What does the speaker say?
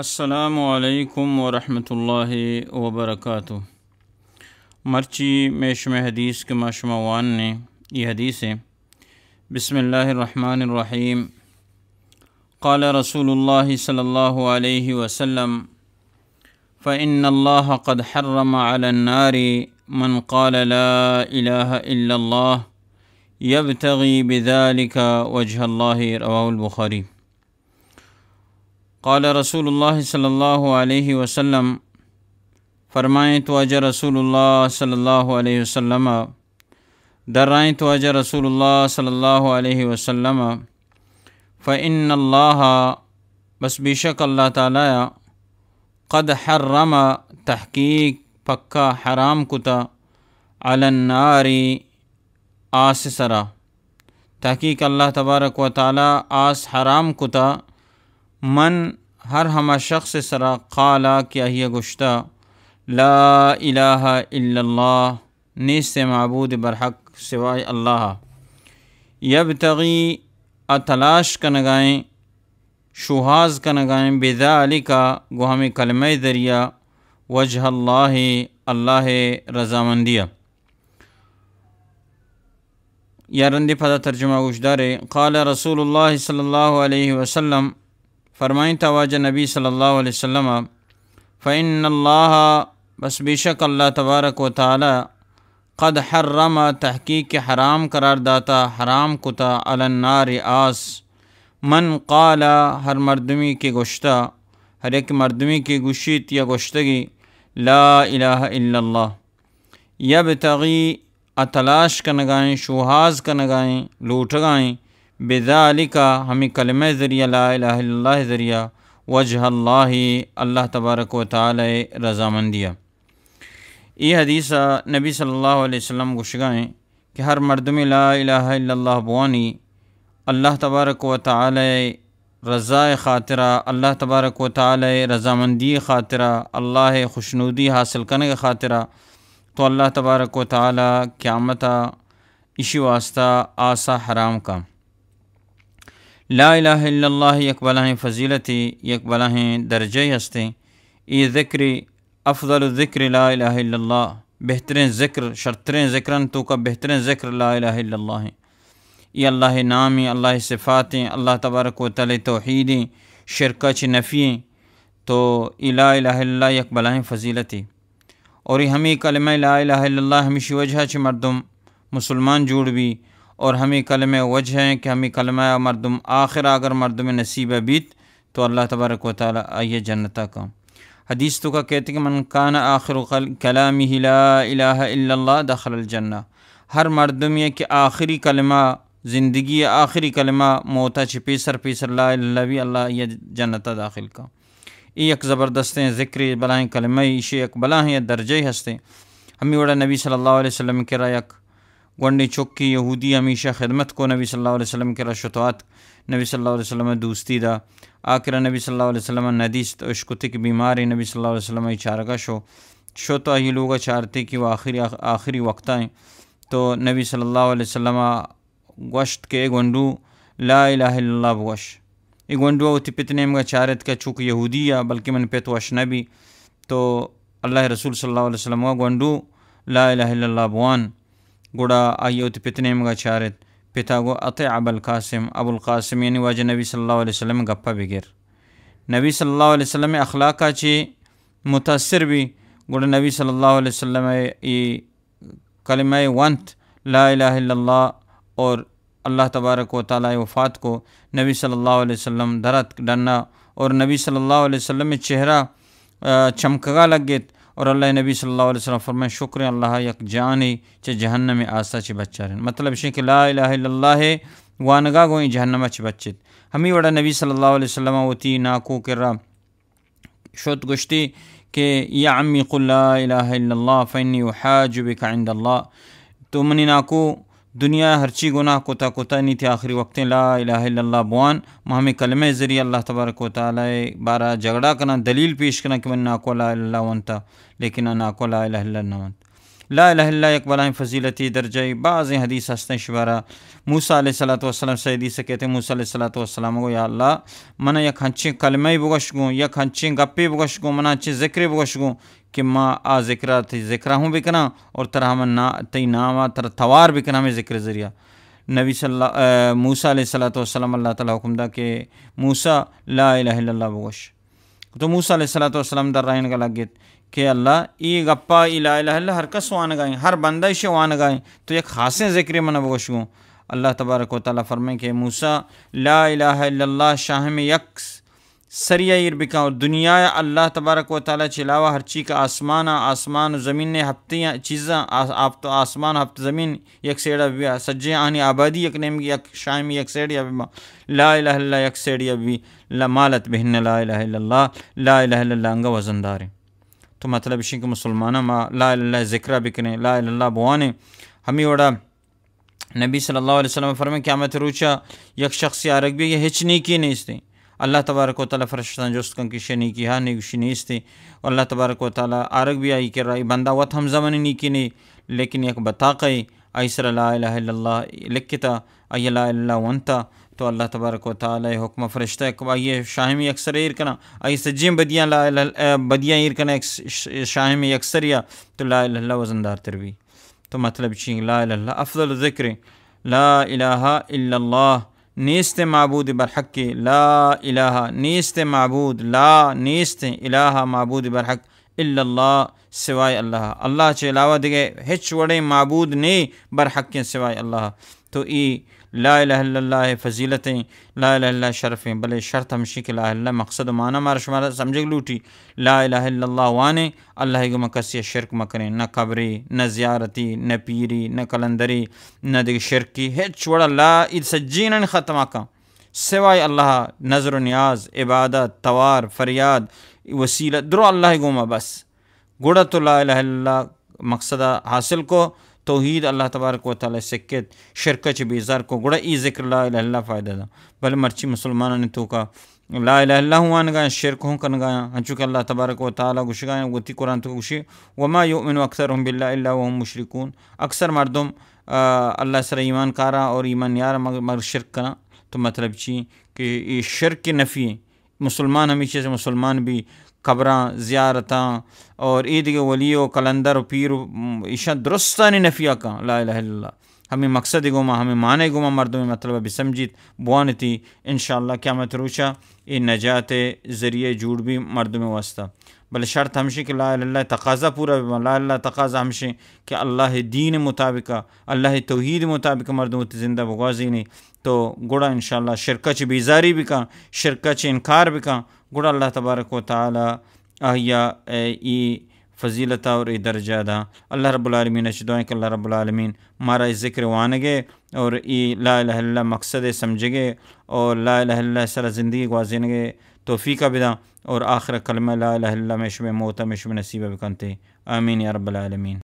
السلام علیکم ورحمۃ اللہ وبرکاتہ۔ مرچی میشم حدیث کے ماشموان نے یہ حدیث ہے۔ بسم اللہ الرحمن الرحیم۔ قال رسول اللہ صلی اللہ علیہ وسلم فإن اللہ قد حرم علی النار من قال لا الہ الا اللہ یبتغی بذلک وجہ اللہ، رواہ البخاری۔ قال رسول اللہ صلی اللہ علیہ وسلم، فرمائیں تو اجر رسول اللہ صلی اللہ علیہ وسلم، درائیں تو اجر رسول اللہ صلی اللہ علیہ وسلم، فإن اللہ، بس بے شک اللہ تعالیٰ، قد حرم، تحقیق پکا حرام کتا، علی النار، آس سرا، تحقیق اللہ تبارک و تعالی آس حرام کتا، من ہر ہما شخص سرا قالا کیا ہی گشتا، لا الہ الا اللہ، نیست معبود برحق سوائے اللہ، یبتغی، اتلاش کنگائیں، شوہاز کنگائیں، بذالک، گو ہمیں کلمہ ذریعہ، وجہ اللہ، اللہ رضامندیہ۔ یا رندی پھدا ترجمہ گوشدارے، قال رسول اللہ صلی اللہ علیہ وسلم، فرمائیں تواجہ نبی صلی اللہ علیہ وسلم، فإن اللہ، بس بے شک اللہ تبارک و تعالی، قد حرم، تحقیق حرام قرار داتا، حرام کتا، علی النار، آس، من قال، ہر مردمی کے گوشتا، ہر ایک مردمی کے گوشت یا گوشتگی، لا الہ الا اللہ، یبتغی، اتلاش کنگائیں، شوہاز کنگائیں، لوٹگائیں، بذالک، ہمیں کلمہ ذریعہ، لا الہ الا اللہ ذریعہ، وجہ اللہ، اللہ تبارک و تعالی رضامندیہ۔ یہ حدیث نبی صلی اللہ علیہ وسلم گوشگائیں کہ ہر مردم لا الہ الا اللہ بوانی، اللہ تبارک و تعالی رضا خاطرہ، اللہ تبارک و تعالی رضامندی خاطرہ، اللہ خوشنودی حاصل کرنے کے خاطرہ، تو اللہ تبارک و تعالی قیامتا اسی واسطہ آسا حرام کا۔ لا الہ الا اللہ یک بلاہیں فضیلتی، یک بلاہیں درجہ ہستے، یہ ذکر افضل الذکر لا الہ الا اللہ، بہترین ذکر، شرطرین ذکرن تو کا بہترین ذکر لا الہ الا اللہ ہے۔ یہ اللہ نامی، اللہ صفاتیں، اللہ تبارک و تعالی توحیدیں، شرکہ چی نفییں، تو لا الہ الا اللہ یک بلاہیں فضیلتی۔ اور یہ ہمیں کلمہ لا الہ الا اللہ ہمیشہ وجہ چی مردم مسلمان جوڑ بھی، اور ہمیں کلمہ وجہ ہیں کہ ہمیں کلمہ مردم آخر اگر مردم نصیب بیت تو اللہ تبارک و تعالی آئیے جنتا کا۔ حدیث تو کا کہتے کہ من کان آخر کلامہ لا الہ الا اللہ دخل الجنہ، ہر مردم یہ کہ آخری کلمہ زندگی، آخری کلمہ موتا چی پیسر لا الہ الا بھی، اللہ یہ جنتا داخل کا۔ یہ ایک زبردست ذکر بلائیں کلمہ، یہ ایک بلاہیں درجہ ہستے۔ ہمیں وڑا نبی صلی اللہ علیہ وسلم کے رائے گونڈی چوکی یہودی ہمیشہ خدمت کو نبی صلی اللہ علیہ وسلم کے شتوات، نبی صلی اللہ علیہ وسلم دوستی دا، آخر نبی صلی اللہ علیہ وسلم ندیست اشکتی کی بیماری، نبی صلی اللہ علیہ وسلم چارگا شو تو ہی لوگا چارتے کہ وہ آخری وقت آئیں، تو نبی صلی اللہ علیہ وسلم گوشت کے گونڈو لا الہ الا اللہ بوش، یہ گونڈو ہوتی پتنے میں چارت کا چونکہ یہودی ہے بلکہ من پیت وش نبی، تو اللہ رسول صلی اللہ علیہ وسلم گونڈو لا الہ الا اللہ بوان گوڑا آئیوت پتنے مگا چارت، پتا گو اطع ابو القاسم، ابو القاسم یعنی واجہ نبی صلی اللہ علیہ وسلم گپا بغیر، نبی صلی اللہ علیہ وسلم اخلاقہ چی متاثر بھی، گوڑا نبی صلی اللہ علیہ وسلم یہ کلمہ ونت لا الہ الا اللہ، اور اللہ تبارک و تعالی وفات کو نبی صلی اللہ علیہ وسلم درت ڈنا، اور نبی صلی اللہ علیہ وسلم چہرہ چمکگا لگت، اور اللہ نبی صلی اللہ علیہ وسلم فرمائے شکر اللہ یک جانی چہ جہنم آسا چہ بچہ رہن، مطلب یہ کہ لا الہ الا اللہ ہے وانگا گوئیں جہنم چہ بچت۔ ہمیں وڑا نبی صلی اللہ علیہ وسلم ہوتی ناکو کرا شوت گشتی کہ یا عمی قل لا الہ الا اللہ فانی احاج بک عند اللہ، تو منی ناکو دنیا ہرچی گناہ کتا نہیں تھی، آخری وقت لا الہ الا اللہ بوان، ہمیں کلمہ ذریعہ اللہ تبارک و تعالی بارہ جھگڑا کرنا، دلیل پیش کرنا کہ من ناکو لا الہ الا اللہ ونتا، لیکن ناکو لا الہ الا اللہ ونتا۔ لا الہ الا یک بلائیں فضیلتی درجہ بعض حدیث ہستیں شبارہ موسیٰ علیہ السلام سے حدیث سے کہتے ہیں موسیٰ علیہ السلام کو یا اللہ منہ یک ہنچیں کلمہ بگوش گوں یک ہنچیں گپی بگوش گوں منہ ہنچیں ذکر بگوش گوں کہ ماں آ ذکرہ ہوں بکنا اور ترہ ہم تی نامہ تر توار بکنا ہمیں ذکر ذریعہ نبی موسیٰ علیہ السلام اللہ تعالیٰ حکم دا کہ موسیٰ لا الہ الا اللہ بگوش تو موسیٰ علیہ السلام در رائن کا لگت کہ اللہ ای گپا ای لا الہ الا ہر کس وان گائیں ہر بندہ اسے وان گائیں تو یک خاصیں ذکر منہ بگوش گوں اللہ تبارک و تعالیٰ فرمائیں کہ موسیٰ لا الہ الا اللہ شاہ میں یک سریع ایر بکا اور دنیا اللہ تبارک و تعالیٰ چلاوہ ہر چیز کا آسمان و زمین نے ہفتیاں چیزاں آپ تو آسمان ہفت زمین یک سیڑا بھی سجے آنی آبادی یک نیم یک شاہ میں یک سیڑیا بھی لا الہ الا اللہ یک سیڑیا بھی لا مالت بہن لا الہ الا اللہ لا الہ الا اللہ انگا وزندار ہیں تو مطلب اسی کہ مسلمانہ ما لا الہ الا اللہ ذکرہ بکنے لا الہ الا اللہ بوانے ہمیں وڑا نبی صلی اللہ علیہ وسلم فرمائیں قیامت روچا یک شخص یا رکھ بھی یہ ہچ نیکی نہیں اس اللہ تبارک و تعالیٰ فرشتان جوست کن کشی نیکی ہاں نیکشی نیستی اور اللہ تبارک و تعالیٰ آرگ بھی آئی کر رہا بندہ وط ہم زمانی نیکی نہیں لیکن یک بطاقی ایسر لا الہ الا اللہ لکھتا ای لا الہ الا اللہ ونتا تو اللہ تبارک و تعالیٰ حکم فرشتہ یہ شاہمی اکثر ایر کنا ای سجیم بدیاں لا الہ بدیاں ایر کنا شاہمی اکثر یا تو لا الہ الا اللہ وزندار تروی تو مطلب چین لا الہ الا اللہ افضل ذکر لا الہ الا اللہ نیست معبود برحق لا الہ نیست معبود لا نیست الہ معبود برحق الا اللہ سوائے اللہ اللہ چے علاوہ دیگے ہچ وڑے معبود نہیں برحق سوائے اللہ تو ای لا الہ الا اللہ فضیلتیں لا الہ الا اللہ شرفیں بلے شرط ہمشی کہ لا الہ الا اللہ مقصد و معنی مارا شمارا سمجھے لوٹی لا الہ الا اللہ وانے اللہ کو مکسی شرک مکریں نہ قبری نہ زیارتی نہ پیری نہ کلندری نہ دیکھ شرکی ہچ وڑا لا سجینن ختم آکا سوائے اللہ نظر و نیاز عبادت توار فریاد وسیلہ درو اللہ گوما بس گوڑا تو لا الہ الا اللہ مقصدہ حاصل کو توحید اللہ تبارک و تعالی سکت شرکت بیزار کو گوڑا ای ذکر لا الہ الا اللہ فائدہ دا بل مرچی مسلمانوں نے تو کا لا الہ الا اللہ ہوا نگایا شرک ہوں کن گایا ہنچو کہ اللہ تبارک و تعالی گوش گایا گوتی قرآن تو گوشی وما یؤمن اکثرهم باللہ الا وهم مشرکون اکثر مردم اللہ سر ایمان کارا اور ایمان یارا مگر شرک کنا تو مطلب چی کہ یہ شرک کی نفی ہے مسلمان ہمیشہ سے مسلمان بھی قبراں زیارتاں اور عید کے ولیو کلندر پیر ایشا درستانی نفیہ کا لا الہ الا اللہ ہمیں مقصد گوما ہمیں معنی گوما مردم مطلب بھی سمجھیت بوانتی انشاءاللہ قیامت روچا یہ نجات ذریعے جوڑ بھی مردم واسطہ بل شرط ہمشی کہ لا الہ الا اللہ تقاضا پورا بھی لا الہ الا اللہ تقاضا ہمشی کہ اللہ دین مطابقہ اللہ توحید مطابق مردم زندہ بغازی نہیں تو گوڑا انشاءاللہ شرکہ چی بیزاری بھی کا شرکہ چی انکار بھی کا گوڑا اللہ تبارک و تعالی آہیا ای فضیلتہ اور ای درجہ دا اللہ رب العالمین اچھ دعائیں کہ اللہ رب العالمین مارا اس ذکر وانگے اور ای لا الہ الا اللہ مقصد سمجھگے اور لا الہ الا اللہ سر زندگی گوازینگے توفیقہ بدا اور آخر کلمہ لا الہ الا اللہ میں شب موتا میں شب نصیبہ بکنتے آمین یا رب العالمین.